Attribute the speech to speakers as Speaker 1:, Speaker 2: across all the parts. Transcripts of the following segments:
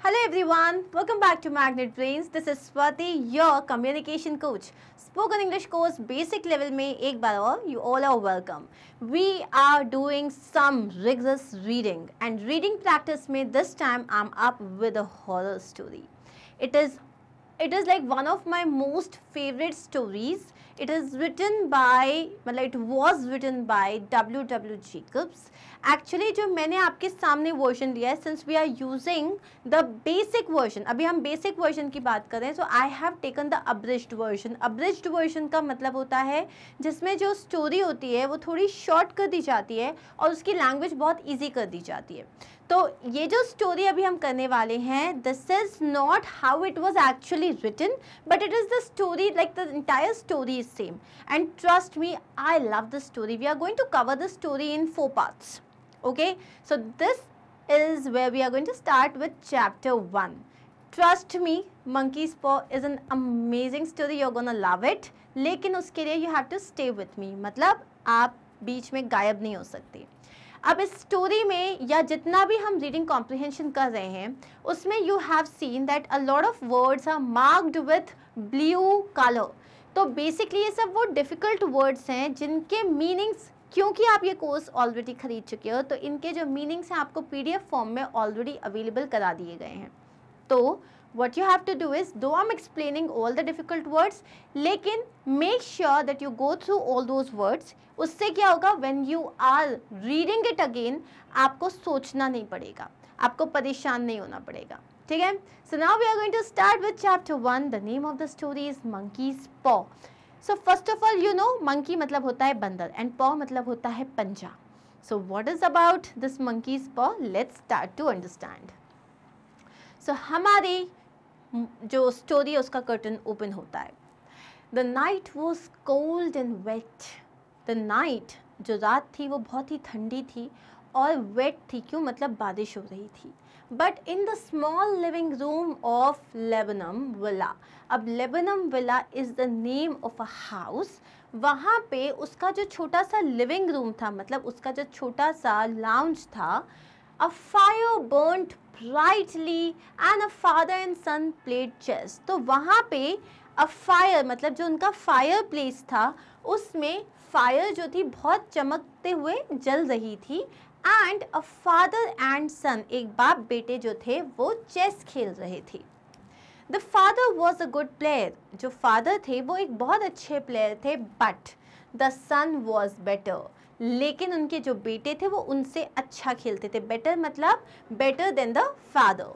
Speaker 1: Hello everyone, welcome back to Magnet Brains. This is Swati, your communication coach. Spoken English course basic level में एक बार और you all are welcome. We are doing some rigorous reading and reading practice में this time I'm up with a horror story. It is like one of my most favorite stories. It is written by, मतलब it was written by W. Jacobs. Actually जो मैंने आपके सामने version लिया है, since we are using the basic version, अभी हम basic version की बात कर रहे हैं, so I have taken the abridged version. Abridged version का मतलब होता है जिसमें जो स्टोरी होती है वो थोड़ी शॉर्ट कर दी जाती है और उसकी लैंग्वेज बहुत ईजी कर दी जाती है. तो ये जो स्टोरी अभी हम करने वाले हैं, this is not how it was actually written, but it is the story, like the entire story is same. And trust me, I love the story. We are going to cover the story in 4 parts. Okay, so this is where we are going to start with chapter 1. Trust me, Monkey's Paw is an amazing story. You're gonna love it. लेकिन उसके लिए you have to stay with me. मतलब आप बीच में गायब नहीं हो सकते. अब इस स्टोरी में या जितना भी हम रीडिंग कॉम्प्रिहेंशन कर रहे हैं उसमें you have seen that a lot of words are marked with blue colour. तो बेसिकली ये सब वो डिफ़िकल्ट वर्ड्स हैं जिनके मीनिंग्स, क्योंकि आप ये कोर्स ऑलरेडी खरीद चुके हो तो इनके जो मीनिंग्स हैं आपको PDF फॉर्म में ऑलरेडी अवेलेबल करा दिए गए हैं. तो what you have to do is, though I'm explaining all the difficult words, लेकिन make sure that you go through all those words. उससे क्या होगा, when you are reading it again, आपको सोचना नहीं पड़ेगा, आपको परेशान नहीं होना पड़ेगा. ठीक है? So now we are going to start with chapter 1. The name of the story is Monkey's Paw. So first of all, you know, monkey मतलब होता है बंदर and paw मतलब होता है पंजा. So what is about this monkey's paw? Let's start to understand. So हमारी जो स्टोरी है उसका कर्टन ओपन होता है. The night was cold and wet. The night, जो रात थी वो बहुत ही ठंडी थी और वेट थी. क्यों? मतलब बारिश हो रही थी. But in the small living room of Laburnum villa. अब Laburnum villa is the name of a house. वहाँ पे उसका जो छोटा सा लिविंग रूम था, मतलब उसका जो छोटा सा लाउंज था, a fire burnt brightly and a father and son played chess. तो वहाँ पे a fire मतलब जो उनका फायर प्लेस था उसमें फायर जो थी बहुत चमकते हुए जल रही थी. And a father and son, एक बाप बेटे जो थे वो चेस खेल रहे थे. The father was a good player. जो फादर थे वो एक बहुत अच्छे प्लेयर थे. But the son was better. लेकिन उनके जो बेटे थे वो उनसे अच्छा खेलते थे. बेटर मतलब better than the father.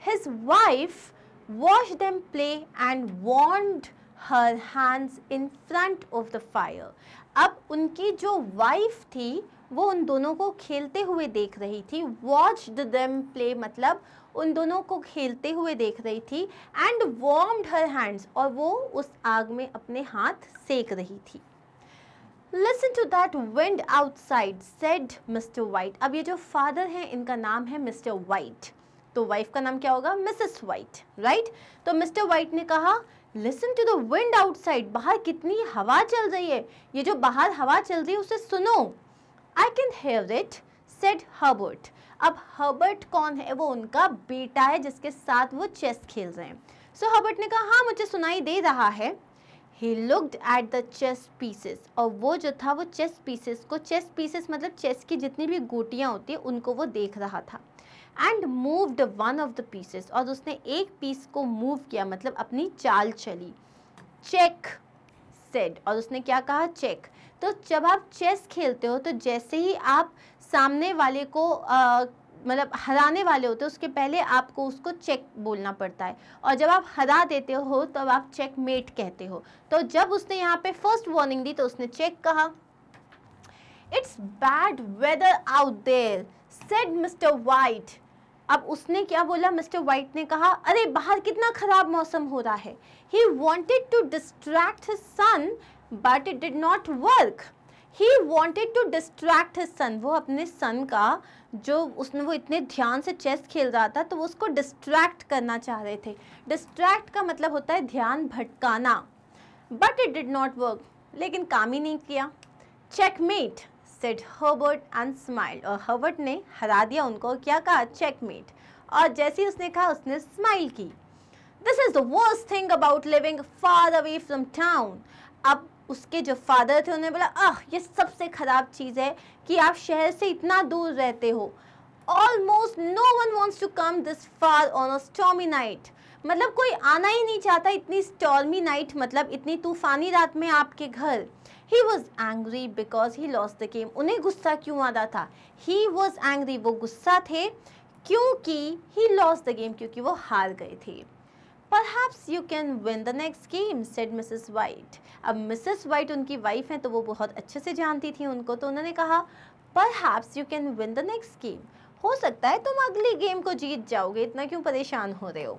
Speaker 1: His wife watch them play and warmed her hands in front of the fire. अब उनकी जो वाइफ थी वो उन दोनों को खेलते हुए देख रही थी. वॉच्ड देम प्ले मतलब उन दोनों को खेलते हुए देख रही थी. एंड वार्म्ड हर हैंड्स, और वो उस आग में अपने हाथ सेक रही थी. Listen to that wind outside, said Mr. White. अब ये जो फादर हैं इनका नाम है मिस्टर वाइट, तो वाइफ का नाम क्या होगा? Mrs White, right? तो मिस्टर वाइट ने कहा, listen to the wind outside. बाहर कितनी हवा चल रही है, ये जो बाहर हवा चल रही है उसे सुनो. I can here it, said Herbert. अब हर्बर्ट कौन है? वो उनका बेटा है जिसके साथ वो चेस खेल रहे हैं. सो हर्बर्ट ने कहा, हाँ मुझे सुनाई दे रहा है. He looked at the chess pieces. और वो जो था वो चेस पीसेस को, चेस पीसेस मतलब चेस की जितनी भी गोटियाँ होती है उनको वो देख रहा था. And moved one of the pieces, और उसने एक पीस को मूव किया मतलब अपनी चाल चली. चेक सेड, और उसने क्या कहा? चेक. तो जब आप चेस खेलते हो तो जैसे ही आप सामने वाले को मतलब हराने वाले होते हैं उसके पहले आपको उसको चेक बोलना पड़ता है, और जब आप हरा देते हो तब आप चेक मेट कहते हो. तो जब उसने यहाँ पे फर्स्ट वार्निंग दी तो उसने चेक कहा. It's bad weather out there, said Mr White. अब उसने क्या बोला? मिस्टर वाइट ने कहा, अरे बाहर कितना खराब मौसम हो रहा है. He wanted to distract his son but it did not work. He wanted to distract his son, वो अपने सन का जो उसने वो इतने ध्यान से चेस खेल रहा था तो वो उसको डिस्ट्रैक्ट करना चाह रहे थे. डिस्ट्रैक्ट का मतलब होता है ध्यान भटकाना. But it did not work, लेकिन काम ही नहीं किया. Checkmate, said Herbert and smiled. और हर्बर्ट ने हरा दिया उनको. क्या कहा? चेकमेट. और जैसे ही उसने कहा उसने स्माइल की। This is the worst thing about living far away from town. अब उसके जो फादर थे उन्होंने बोला, आह ये सबसे खराब चीज़ है कि आप शहर से इतना दूर रहते हो। Almost no one wants to come this far on a stormy night. मतलब कोई आना ही नहीं चाहता इतनी स्टॉर्मी नाइट, मतलब इतनी तूफानी रात में आपके घर। He was angry because he lost the game. उन्हें गुस्सा क्यों आ रहा था? He was angry, वो गुस्सा थे क्योंकि he lost the game, क्योंकि वो हार गए थे। Perhaps you can win the next game, said Mrs. White. अब Mrs. White उनकी वाइफ हैं तो वो बहुत अच्छे से जानती थी उनको, तो उन्होंने कहा Perhaps you can win the next game. हो सकता है तुम अगली गेम को जीत जाओगे, इतना क्यों परेशान हो रहे हो?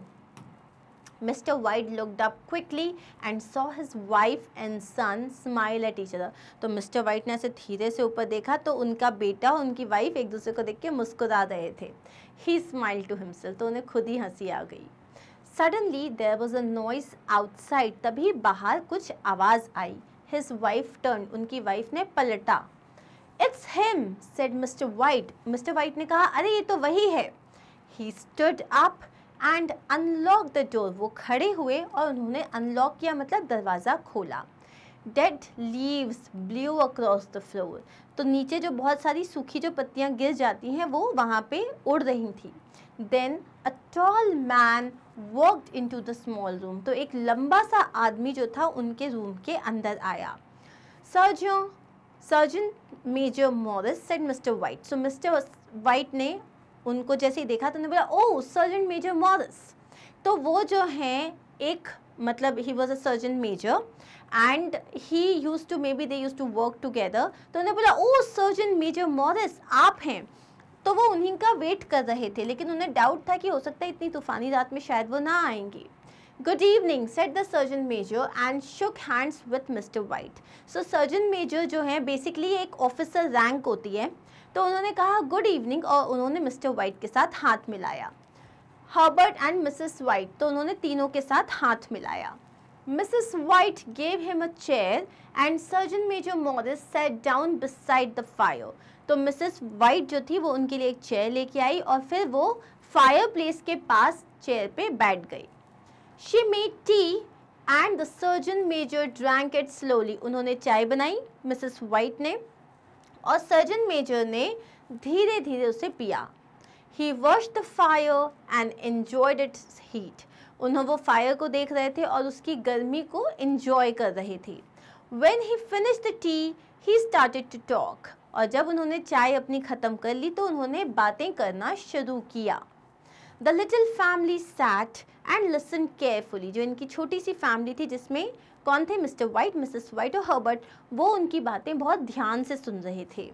Speaker 1: Mr. White looked up quickly and saw his wife and son smile at each other. तो Mr. White ने ऐसे धीरे से ऊपर देखा तो उनका बेटा और उनकी वाइफ एक दूसरे को देख के मुस्कुरा रहे थे। He smiled to himself, तो उन्हें खुद ही हंसी आ गई। Suddenly there was a noise outside. तभी बाहर कुछ आवाज़ आई। His wife turned. उनकी वाइफ ने पलटा। It's him, said Mr. White. Mr. White ने कहा, अरे ये तो वही है। He stood up and unlocked the door. वो खड़े हुए और उन्होंने अनलॉक किया, मतलब दरवाज़ा खोला। Dead leaves blew across the floor. तो नीचे जो बहुत सारी सूखी जो पत्तियाँ गिर जाती हैं वो वहाँ पे उड़ रही थी। Then a tall man walked into the small room. तो एक लंबा सा आदमी जो था उनके रूम के अंदर आया। Surgeon Major Morris, said Mr. White. So Mr. White ने उनको जैसे ही देखा तो उन्होंने बोला, ओह सर्जन मेजर मॉरिस। तो वो जो हैं एक, मतलब he was a surgeon major and he use to, maybe they use to work together. तो उन्होंने बोला, ओह सर्जन मेजर मॉरिस आप हैं। तो वो उन्हीं का वेट कर रहे थे, लेकिन उन्हें डाउट था कि हो सकता है इतनी तूफानी रात में शायद वो ना आएंगे। Good evening, said the surgeon major and shook hands with Mr White. So surgeon major जो है बेसिकली एक ऑफिसर रैंक होती है, तो उन्होंने कहा गुड इवनिंग और उन्होंने मिस्टर वाइट के साथ हाथ मिलाया। हर्बर्ट एंड मिसेस वाइट, तो उन्होंने तीनों के साथ हाथ मिलाया। Mrs White gave him a chair and surgeon major Morris sat down beside the fire. तो मिसेस वाइट जो थी वो उनके लिए एक चेयर लेके आई और फिर वो फायर प्लेस के पास चेयर पे बैठ गई। She made tea and the surgeon major drank it slowly. उन्होंने चाय बनाई मिसेस वाइट ने और सर्जन मेजर ने धीरे धीरे उसे पिया। He watched the fire and enjoyed its heat. उन्होंने वो फायर को देख रहे थे और उसकी गर्मी को enjoy कर रहे थे। When he finished the tea, he started to talk. और जब उन्होंने चाय अपनी ख़त्म कर ली तो उन्होंने बातें करना शुरू किया। The little family sat and listened carefully. जो इनकी छोटी सी फैमिली थी जिसमें कौन थे, मिस्टर वाइट, मिसेस वाइट और हर्बर्ट, वो उनकी बातें बहुत ध्यान से सुन रहे थे।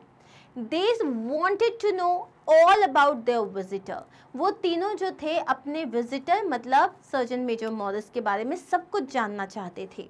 Speaker 1: They wanted to know all about their visitor. वो तीनों जो थे अपने विजिटर मतलब सर्जन मेजर मॉरिस के बारे में सब कुछ जानना चाहते थे।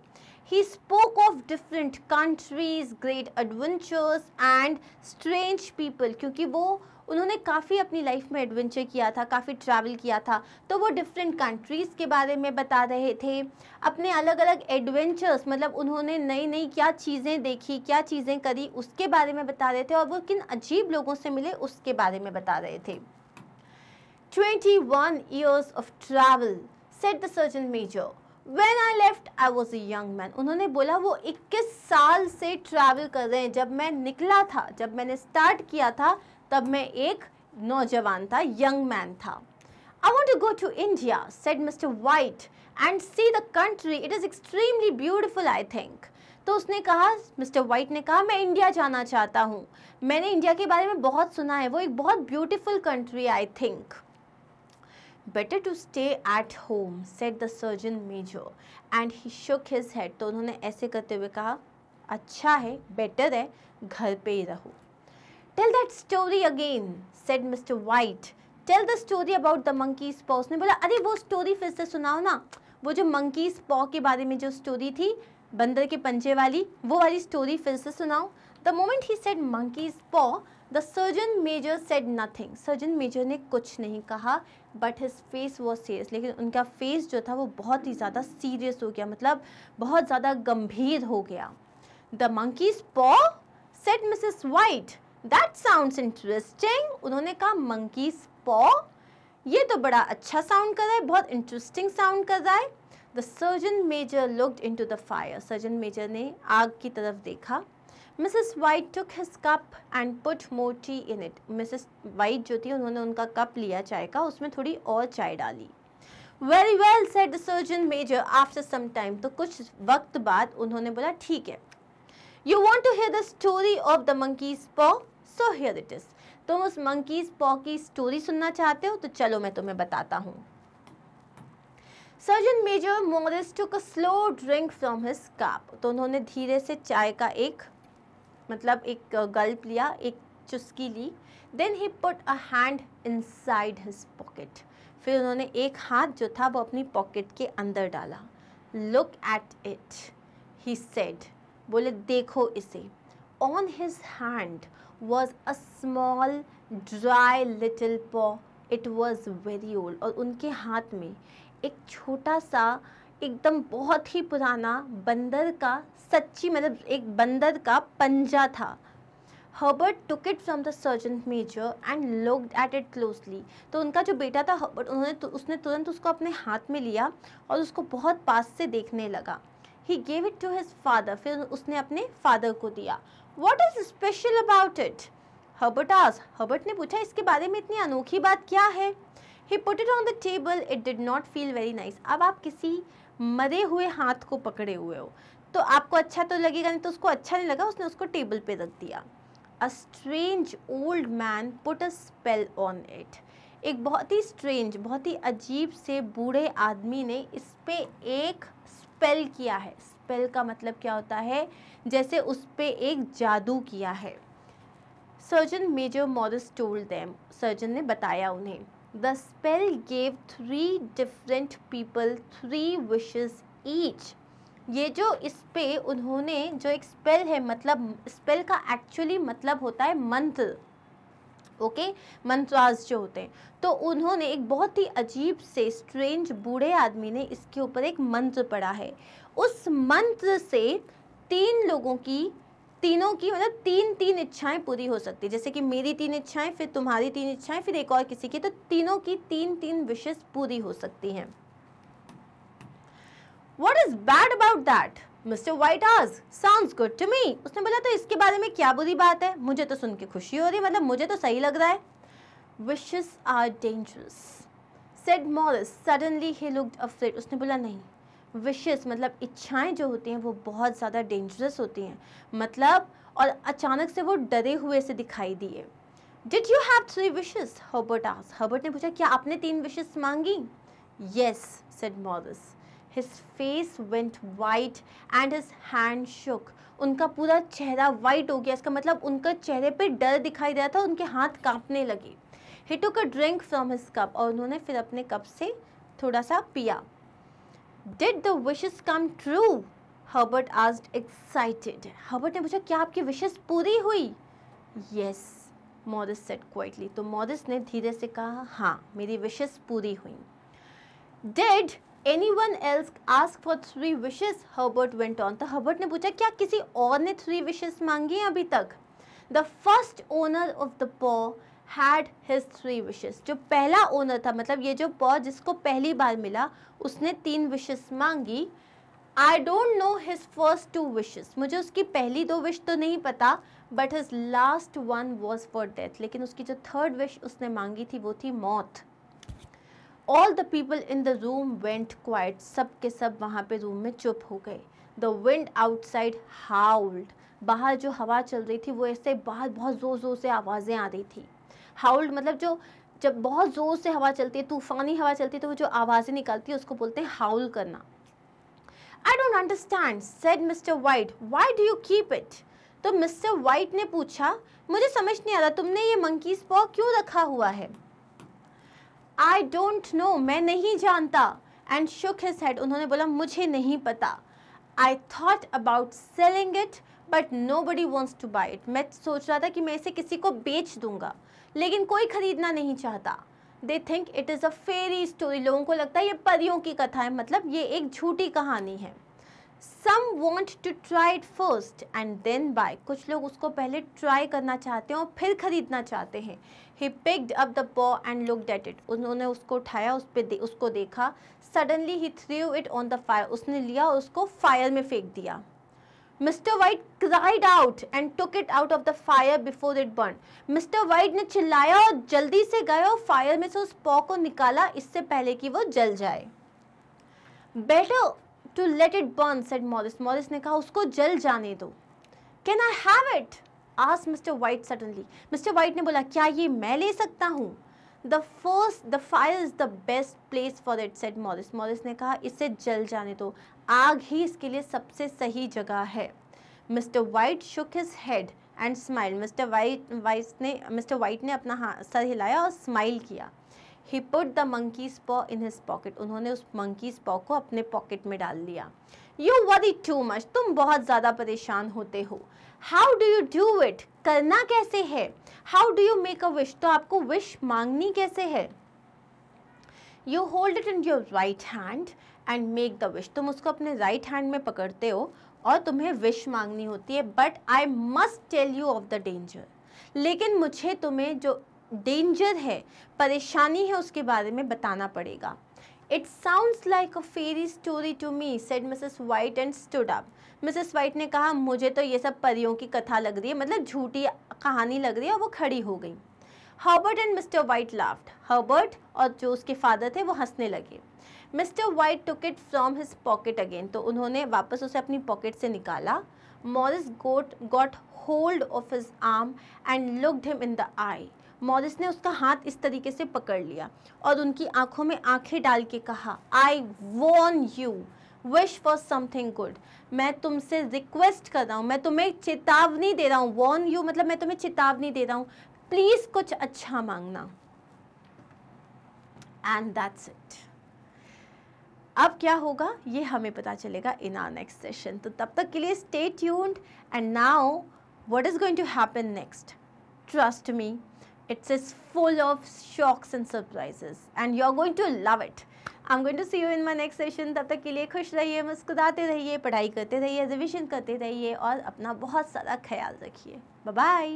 Speaker 1: He spoke of different countries, great adventures and strange people. क्योंकि वो उन्होंने काफ़ी अपनी लाइफ में एडवेंचर किया था, काफ़ी ट्रैवल किया था, तो वो डिफरेंट कंट्रीज़ के बारे में बता रहे थे। अपने अलग अलग एडवेंचर्स, मतलब उन्होंने नई नई क्या चीज़ें देखी, क्या चीज़ें करी, उसके बारे में बता रहे थे और वो किन अजीब लोगों से मिले उसके बारे में बता रहे थे। 21 years of travel, said the surgeon major. When I left, I was a young man. उन्होंने बोला वो 21 साल से ट्रैवल कर रहे हैं। जब मैं निकला था, जब मैंने स्टार्ट किया था, तब मैं एक नौजवान था, यंग मैन था। I want to go to India, said Mr. White, and see the country. It is extremely beautiful, I think. तो उसने कहा, मिस्टर वाइट ने कहा, मैं इंडिया जाना चाहता हूँ, मैंने इंडिया के बारे में बहुत सुना है, वो एक बहुत beautiful country, I think. Better to stay at home, said the surgeon major, and he shook his head. तो उन्होंने ऐसे करते हुए कहा, अच्छा है, बेटर है, घर पे ही रहो। Tell that story again, said Mr. White. Tell the story about the monkey's paw. उसने बोला, अरे वो स्टोरी फिर से सुनाओ ना, वो जो monkey's paw के बारे में जो स्टोरी थी, बंदर के पंजे वाली, वो वाली स्टोरी फिर से सुनाओ। The moment he said monkey's paw, the surgeon major said nothing. surgeon major ने कुछ नहीं कहा, but his face was serious. लेकिन उनका फेस जो था वो बहुत ही ज़्यादा सीरियस हो गया, मतलब बहुत ज़्यादा गंभीर हो गया। The monkey's paw, said Mrs. White. That sounds interesting. उन्होंने कहा monkey's paw, ये तो बड़ा अच्छा साउंड कर रहा है, बहुत इंटरेस्टिंग साउंड कर रहा है। The surgeon major looked into the fire, surgeon major ने आग की तरफ देखा। Mrs White took his cup and put more tea in it, Mrs White जो थी उन्होंने उनका कप लिया चाय का, उसमें थोड़ी और चाय डाली। Very well said the surgeon major after some time, तो कुछ वक्त बाद उन्होंने बोला ठीक है। You want to hear the story of the monkey's paw, so here it is, तुम उस मंकीज पॉ की स्टोरी सुनना चाहते हो तो चलो मैं तुम्हें बताता हूँ। Surgeon major Morris took a slow drink from his cup, तो उन्होंने धीरे से चाय का एक गल्प लिया, एक चुस्की ली। Then he put a hand inside his pocket, फिर उन्होंने एक हाथ जो था वो अपनी पॉकेट के अंदर डाला। Look at it he said, बोले देखो इसे। On his hand was a small dry little पॉ, इट वॉज वेरी ओल्ड, और उनके हाथ में एक छोटा सा एकदम बहुत ही पुराना बंदर का, सच्ची मतलब एक बंदर का पंजा था। Herbert took it from the surgeon major and looked at it closely, तो उनका जो बेटा था हर्बर्ट, उसने तुरंत उसको अपने हाथ में लिया और उसको बहुत पास से देखने लगा। He gave it to his father, फिर उसने अपने फादर को दिया। What is special about it, Herbert asked, Herbert ने पूछा इसके बारे में इतनी अनोखी बात क्या है। He put it on the table, it did not feel very nice. अब आप किसी मरे हुए हाथ को पकड़े हुए हो तो आपको अच्छा तो लगेगा नहीं, तो उसको अच्छा नहीं लगा, उसने उसको टेबल पे रख दिया। A strange old man put a spell on it, एक बहुत ही स्ट्रेंज, बहुत ही अजीब से बूढ़े आदमी ने इस पे एक स्पेल किया है। स्पेल का मतलब क्या होता है, जैसे उस पे एक जादू किया है। Surgeon major Morris told them, surgeon ने बताया उन्हें। The spell gave 3 different people 3 wishes each, ये जो इस पे उन्होंने जो एक स्पेल है, मतलब स्पेल का एक्चुअली मतलब होता है मंत्र, ओके, मंत्रास जो होते हैं, तो उन्होंने एक बहुत ही अजीब से स्ट्रेंज बूढ़े आदमी ने इसके ऊपर एक मंत्र पढ़ा है। उस मंत्र से 3 लोगों की, तीनों की मतलब 3 इच्छाएं पूरी हो सकती है, जैसे कि मेरी 3 इच्छाएं, फिर तुम्हारी 3 इच्छाएं, फिर एक और किसी की, तो तीनों की 3 विशेस पूरी हो सकती हैं। What is bad about that? Mr. White asked. Sounds good to me. उसने बोला तो इसके बारे में क्या बुरी बात है, मुझे तो सुन के खुशी हो रही है, मतलब मुझे तो सही लग रहा है। Wishes are dangerous, said Morris. Suddenly he looked afraid. उसने बोला नहीं, wishes मतलब इच्छाएं जो होती हैं वो बहुत ज़्यादा डेंजरस होती हैं, मतलब, और अचानक से वो डरे हुए से दिखाई दिए। Did you have 3 wishes? Herbert asked. Herbert ने पूछा क्या आपने 3 wishes मांगी? Yes, said Morris. His face went white and his hand shook. उनका पूरा चेहरा वाइट हो गया, इसका मतलब उनका चेहरे पे डर दिखाई दे रहा था, उनके हाथ कांपने लगे। He took a drink from his cup, और उन्होंने फिर अपने कप से थोड़ा सा पिया। Did the wishes come true? Herbert asked excited. Herbert ने पूछा क्या आपकी विशेस पूरी हुई? Yes, Morris said quietly. तो मॉरिस ने धीरे से कहा हाँ, मेरी विशेस पूरी हुई। Did anyone else ask for 3 wishes? Herbert went on. तो हर्बर्ट ने पूछा क्या किसी और ने 3 wishes मांगी अभी तक? The first owner of the paw had his 3 wishes. जो पहला ओनर था, मतलब ये जो paw जिसको पहली बार मिला, उसने 3 wishes मांगी। I don't know his first 2 wishes. मुझे उसकी पहली 2 wish तो नहीं पता, but his last one was for death. लेकिन उसकी जो 3rd wish उसने मांगी थी वो थी मौत। All the people in the room went quiet. सब के सब वहाँ पे रूम में चुप हो गए। The wind outside howled. बाहर जो हवा चल रही थी वो ऐसे बाहर बहुत ज़ोर ज़ोर से आवाज़ें आ रही थी। Howled मतलब जो जब बहुत ज़ोर से हवा चलती है, तूफ़ानी हवा चलती है, तो वो जो आवाज़ें निकलती है उसको बोलते हैं हाउल करना। I don't understand, said Mr. White. Why do you keep it? तो मिस्टर वाइट ने पूछा मुझे समझ नहीं आ रहा तुमने ये मंकीज पॉ क्यों रखा हुआ है। I don't know, मैं नहीं जानता। And shook his head, उन्होंने बोला मुझे नहीं पता। I thought about selling it, but nobody wants to buy it. मैं सोच रहा था कि मैं इसे किसी को बेच दूंगा, लेकिन कोई खरीदना नहीं चाहता। They think it is a fairy story. लोगों को लगता है ये परियों की कथा है, मतलब ये एक झूठी कहानी है। Some want to try it first and then buy. कुछ लोग उसको पहले ट्राई करना चाहते हैं और फिर खरीदना चाहते हैं. He picked up the paw and looked at it. उन्होंने उसको उठाया, उसको देखा. Suddenly he threw it on the fire. उसने लिया और उसको फायर में फेंक दिया. Mr. White cried out and took it out of the fire before it burned. Mr. White ने चिल्लाया और जल्दी से गया और फायर में से उस पॉ को निकाला इससे पहले कि वो जल जाए. Better to let it burn, said Morris. Morris ने कहा उसको जल जाने दो. Can I have it? asked Mr. White suddenly. Mr. White ने बोला क्या ये मैं ले सकता हूँ? The fire is the best place for it, said Morris. Morris ने कहा इसे जल जाने दो. आग ही इसके लिए सबसे सही जगह है. Mr. White shook his head and smiled. Mr. White ने अपना सर हिलाया और स्माइल किया. He put the monkey's paw in his pocket. उन्होंने उस monkey's paw को अपने पॉकेट में डाल लिया. You worry too much. तुम बहुत ज़्यादा परेशान होते हो. How do you do it? करना कैसे है? How do you make a wish? तो आपको wish मांगनी कैसे है? You hold it in your right hand and make the wish. तुम उसको अपने right hand में पकड़ते हो और तुम्हें wish मांगनी होती है. But I must tell you of the danger. लेकिन मुझे तुम्हें जो डेंजर है, परेशानी है, उसके बारे में बताना पड़ेगा. It sounds like a fairy story to me, said Mrs. White and stood up. Mrs. White ने कहा मुझे तो ये सब परियों की कथा लग रही है, मतलब झूठी कहानी लग रही है, और वो खड़ी हो गई. Herbert and Mr. White laughed. Herbert और जो उसके फादर थे वो हंसने लगे. Mr. White took it from his pocket again. तो उन्होंने वापस उसे अपनी पॉकेट से निकाला. Morris got hold of his arm and looked him in the eye. Morris ने उसका हाथ इस तरीके से पकड़ लिया और उनकी आंखों में आंखें डाल के कहा, I warn you, wish for something good. मैं तुमसे रिक्वेस्ट कर रहा हूँ, मैं तुम्हें चेतावनी दे रहा हूँ. वॉर्न यू मतलब मैं तुम्हें चेतावनी दे रहा हूँ, प्लीज कुछ अच्छा मांगना. And that's it. अब क्या होगा ये हमें पता चलेगा इन आवर नेक्स्ट सेशन. तो तब तक के लिए stay tuned. And now what is going to happen next, trust me, it is full of shocks and surprises and you are going to love it. I'm going to see you in my next session. तब तक के लिए खुश रहिए, मुस्कुराते रहिए, पढ़ाई करते रहिए, रिविजन करते रहिए और अपना बहुत सारा ख्याल रखिए. Bye bye.